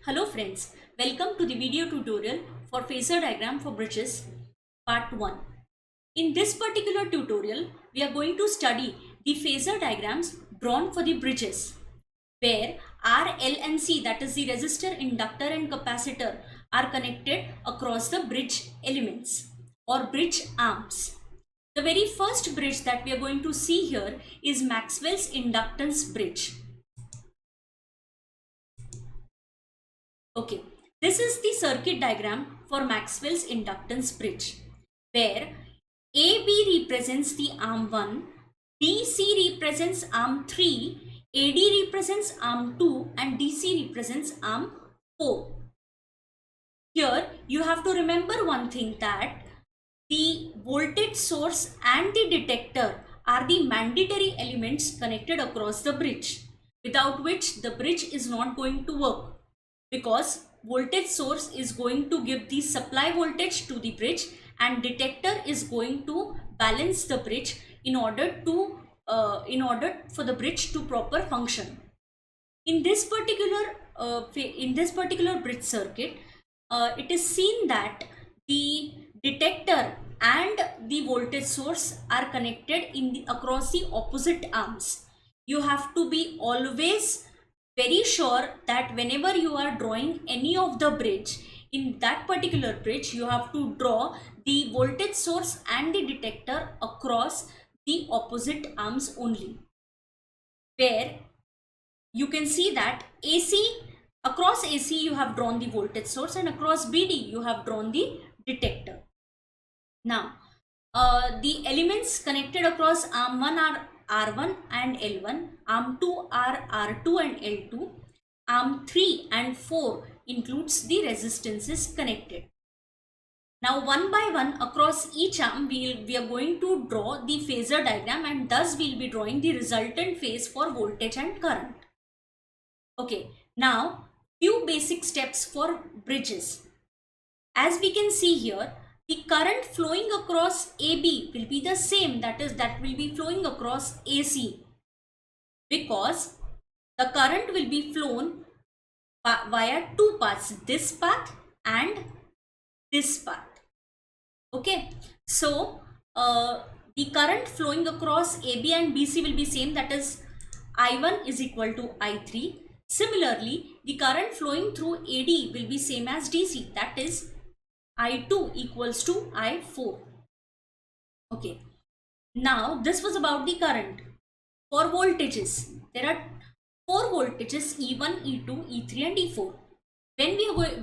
Hello friends, welcome to the video tutorial for phasor diagram for bridges part 1. In this particular tutorial, we are going to study the phasor diagrams drawn for the bridges where R, L and C, that is the resistor, inductor and capacitor, are connected across the bridge elements or bridge arms. The very first bridge that we are going to see here is Maxwell's inductance bridge. Okay, this is the circuit diagram for Maxwell's inductance bridge, where AB represents the arm 1, BC represents arm 3, AD represents arm 2 and DC represents arm 4. Here you have to remember one thing, that the voltage source and the detector are the mandatory elements connected across the bridge, without which the bridge is not going to work, because voltage source is going to give the supply voltage to the bridge and detector is going to balance the bridge in order for the bridge to proper function. In this particular bridge circuit, it is seen that the detector and the voltage source are connected across the opposite arms. You have to be always very sure that whenever you are drawing any of the bridge, in that particular bridge you have to draw the voltage source and the detector across the opposite arms only, where you can see that across AC you have drawn the voltage source and across BD you have drawn the detector. Now the elements connected across arm 1 are R1 and L1, arm 2 are R2 and L2, arm 3 and 4 includes the resistances connected. Now one by one across each arm we are going to draw the phasor diagram, and thus we will be drawing the resultant phase for voltage and current. Okay, now few basic steps for bridges. As we can see here, the current flowing across AB will be the same, that will be flowing across AC, because the current will be flown via two paths, this path and this path. Okay, so the current flowing across AB and BC will be same, that is I1 is equal to I3. Similarly, the current flowing through AD will be same as DC, that is I2 equals to I4. Okay, now this was about the current. For voltages, there are 4 voltages, E1, E2, E3 and E4. When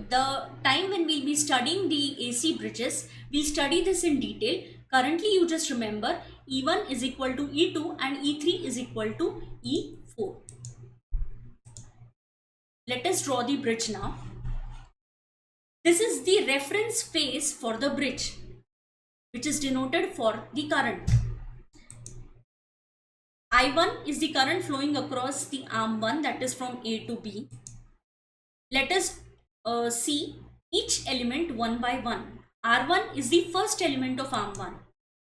the time when we'll be studying the AC bridges, we'll study this in detail. Currently you just remember E1 is equal to E2 and E3 is equal to E4. Let us draw the bridge now. This is the reference phase for the bridge, which is denoted for the current. I1 is the current flowing across the arm 1, that is from A to B. Let us see each element one by one. R1 is the first element of arm 1.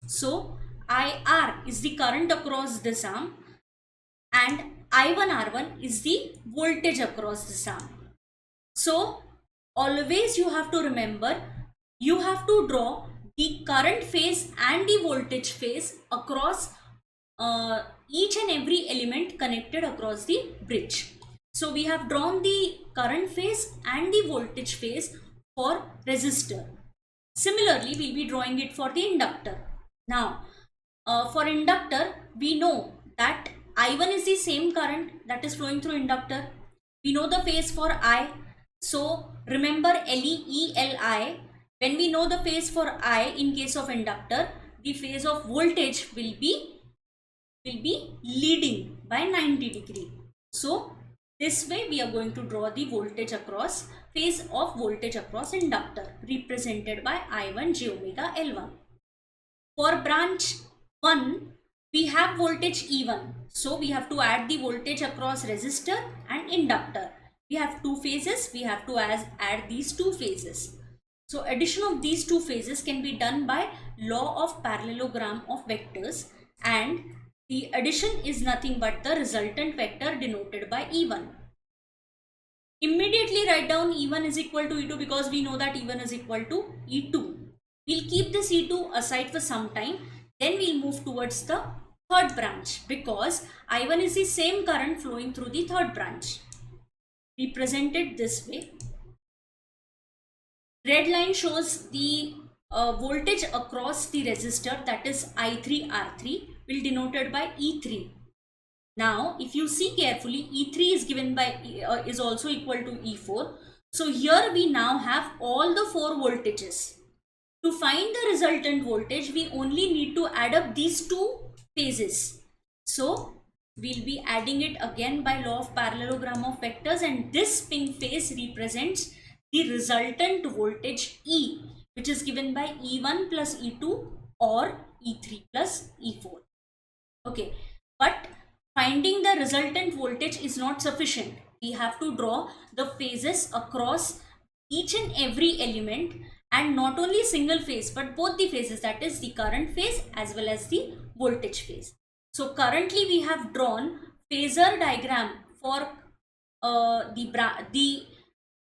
So IR is the current across this arm and I1R1 is the voltage across this arm. So always you have to remember, you have to draw the current phase and the voltage phase across each and every element connected across the bridge. So we have drawn the current phase and the voltage phase for resistor. Similarly, we'll be drawing it for the inductor. Now for inductor, we know that I1 is the same current that is flowing through inductor. We know the phase for I. So remember LI. When we know the phase for I in case of inductor, the phase of voltage will be leading by 90 degree. So this way we are going to draw the voltage across, phase of voltage across inductor, represented by I1 j omega L1. For branch 1, we have voltage E1. So we have to add the voltage across resistor and inductor. We have two phases, we have to add these two phases. So addition of these two phases can be done by law of parallelogram of vectors, and the addition is nothing but the resultant vector denoted by E1. Immediately write down E1 is equal to E2 because we know that E1 is equal to E2. We'll keep this E2 aside for some time. Then we'll move towards the third branch because I1 is the same current flowing through the third branch. Represented this way. Red line shows the voltage across the resistor, that is I3R3, will denoted by E3. Now, if you see carefully, E3 is given by is also equal to E4. So here we now have all the four voltages. To find the resultant voltage, we only need to add up these two phases. So we'll be adding it again by law of parallelogram of vectors, and this pink phase represents the resultant voltage E, which is given by E1 plus E2 or E3 plus E4. Okay, but finding the resultant voltage is not sufficient. We have to draw the phases across each and every element, and not only single phase but both the phases, that is the current phase as well as the voltage phase. So currently we have drawn phasor diagram for the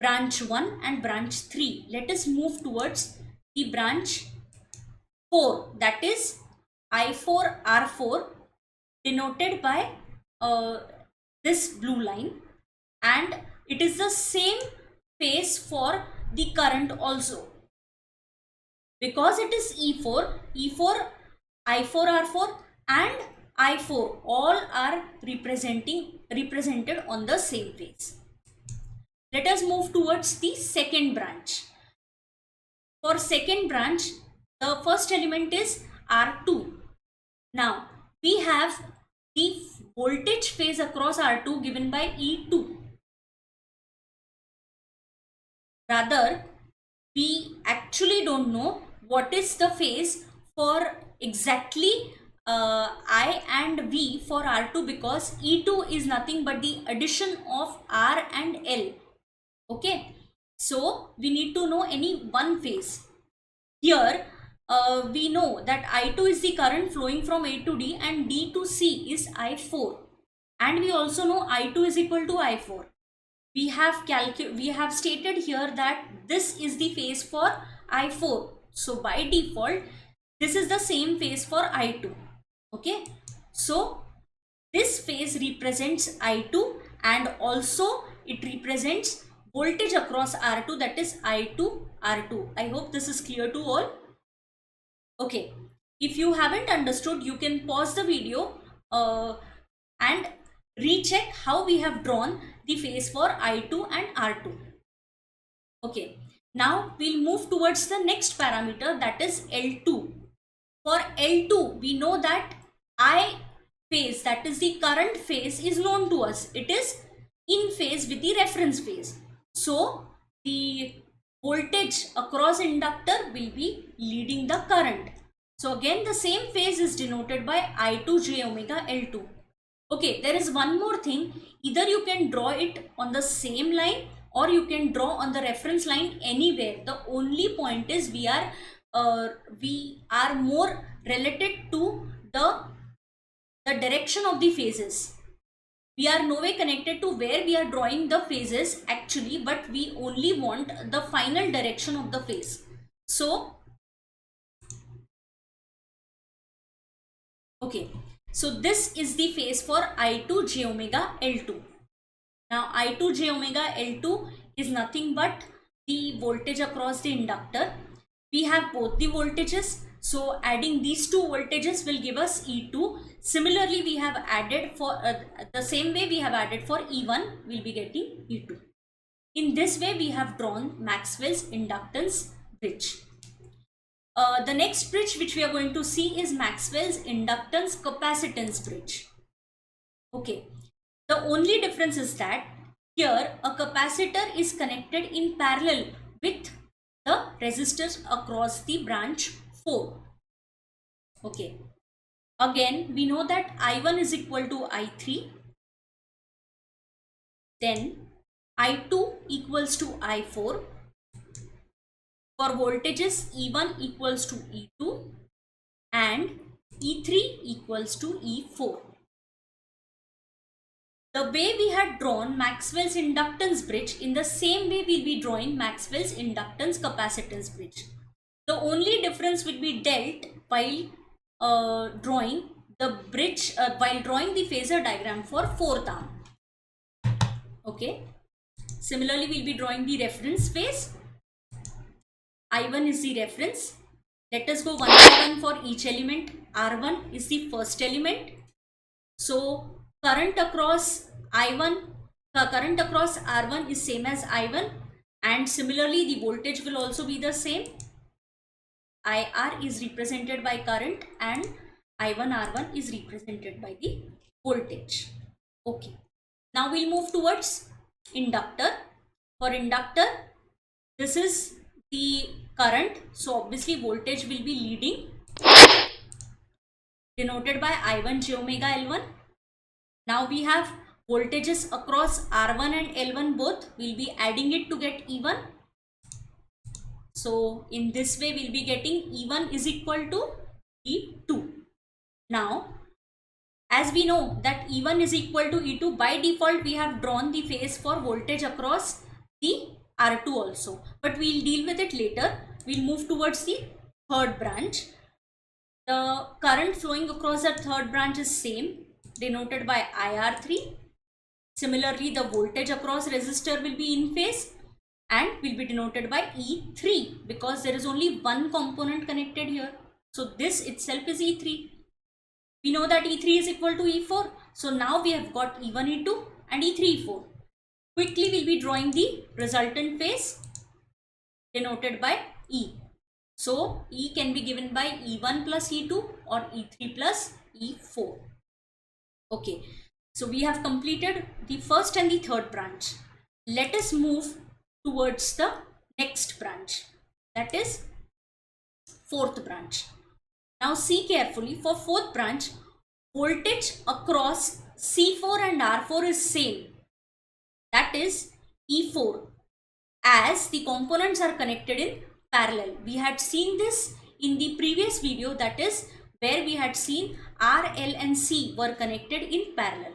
branch 1 and branch 3. Let us move towards the branch 4, that is I4R4, denoted by this blue line, and it is the same phase for the current also. Because it is E4, I4R4 and I4 all are represented on the same phase. Let us move towards the second branch. For second branch, the first element is R2. Now, we have the voltage phase across R2 given by E2. Rather, we actually don't know what is the phase for exactly I and V for R2, because E2 is nothing but the addition of R and L. Okay, so we need to know any one phase. Here we know that I2 is the current flowing from A to D and D to C is I4, and we also know I2 is equal to I4. We have stated here that this is the phase for I4. So by default, this is the same phase for I2. Okay. So this phase represents I2, and also it represents voltage across R2, that is I2 R2. I hope this is clear to all. Okay. If you haven't understood, you can pause the video and recheck how we have drawn the phase for I2 and R2. Okay, now we'll move towards the next parameter, that is L2. For L2, we know that I phase, that is the current phase, is known to us. It is in phase with the reference phase. So the voltage across inductor will be leading the current. So again, the same phase is denoted by I2 j omega L2. Okay, there is one more thing. Either you can draw it on the same line or you can draw on the reference line anywhere. The only point is we are more related to the direction of the phases. We are no way connected to where we are drawing the phases actually, but we only want the final direction of the phase. So, okay. So this is the phase for I2 j omega L2. Now I2 j omega L2 is nothing but the voltage across the inductor. We have both the voltages. So adding these two voltages will give us E2. Similarly, we have added for the same way we have added for E1, we will be getting E2. In this way, we have drawn Maxwell's inductance bridge. The next bridge which we are going to see is Maxwell's inductance capacitance bridge. Okay, the only difference is that here a capacitor is connected in parallel with the resistors across the branch 4. Okay, again we know that I1 is equal to I3, then I2 equals to I4. For voltages, E1 equals to E2 and E3 equals to E4. The way we had drawn Maxwell's inductance bridge, in the same way we'll be drawing Maxwell's inductance capacitance bridge. The only difference will be dealt while drawing the bridge, while drawing the phasor diagram for fourth arm. Okay. Similarly, we'll be drawing the reference phase. I1 is the reference. Let us go one by one for each element. R1 is the first element. So current across I1, current across R1 is same as I1, and similarly the voltage will also be the same. IR is represented by current and I1 R1 is represented by the voltage. Okay. Now we'll move towards inductor. For inductor, this is the current, so obviously voltage will be leading, denoted by I1 j omega L1. Now we have voltages across R1 and L1 both. We'll be adding it to get E1. So in this way we'll be getting E1 is equal to E2. Now as we know that E1 is equal to E2, by default we have drawn the phase for voltage across the R2 also, but we'll deal with it later. We'll move towards the third branch. The current flowing across the third branch is same, denoted by IR3. Similarly, the voltage across resistor will be in phase and will be denoted by E3, because there is only one component connected here. So this itself is E3. We know that E3 is equal to E4. So now we have got E1, E2 and E3, E4. Quickly we'll be drawing the resultant phase, denoted by E. So E can be given by E1 plus E2 or E3 plus E4. Okay. So we have completed the first and the third branch. Let us move towards the next branch, that is fourth branch. Now see carefully, for fourth branch, voltage across C4 and R4 is same, that is E4, as the components are connected in parallel. We had seen this in the previous video, that is where we had seen R, L and C were connected in parallel.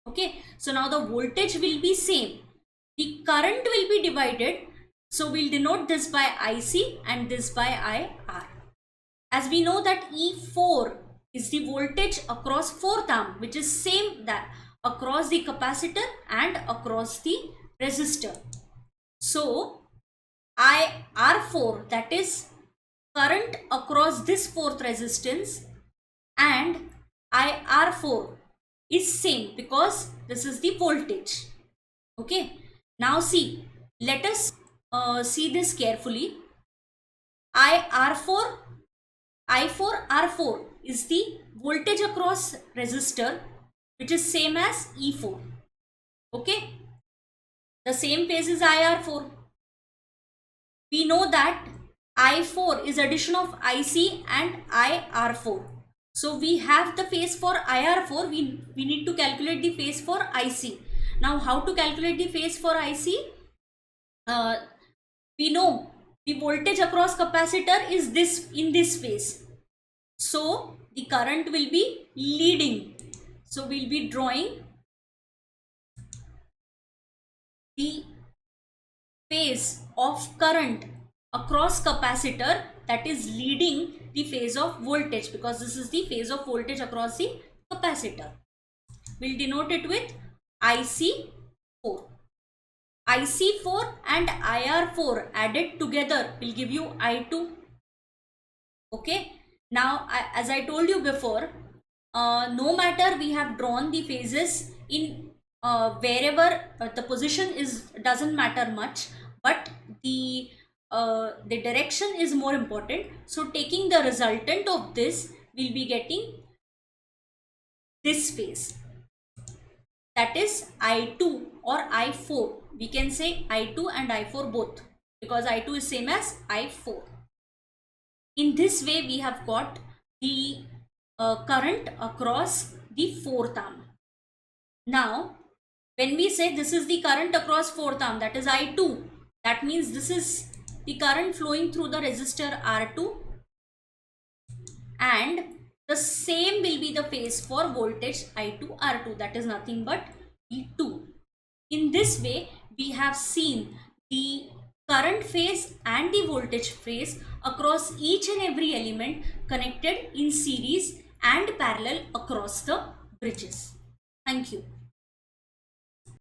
Okay, so now the voltage will be same. The current will be divided. So we'll denote this by IC and this by IR. As we know that E4 is the voltage across fourth arm, which is same that across the capacitor and across the resistor. So IR4, that is current across this fourth resistance, and IR4 is same because this is the voltage. Okay. Now see, let us see this carefully. I4 R4 is the voltage across resistor, which is same as E4. Okay. The same phase is IR4. We know that I4 is addition of IC and IR4. So we have the phase for IR4. We need to calculate the phase for IC. Now how to calculate the phase for IC? We know the voltage across capacitor is this in this phase. So the current will be leading. So we'll be drawing the phase of current across capacitor, that is leading the phase of voltage, because this is the phase of voltage across the capacitor. We'll denote it with IC4. IC4 and IR4 added together will give you I2. Okay. Now, as I told you before, no matter we have drawn the phases in wherever the position doesn't matter much, but the direction is more important. So taking the resultant of this, we'll be getting this phase, that is I2 or I4. We can say I2 and I4 both, because I2 is same as I4. In this way we have got the current across the fourth arm. Now when we say this is the current across fourth arm, that is I2, that means this is the current flowing through the resistor R2, and the same will be the phase for voltage I2 R2, that is nothing but E2. In this way, we have seen the current phase and the voltage phase across each and every element connected in series and parallel across the bridges. Thank you.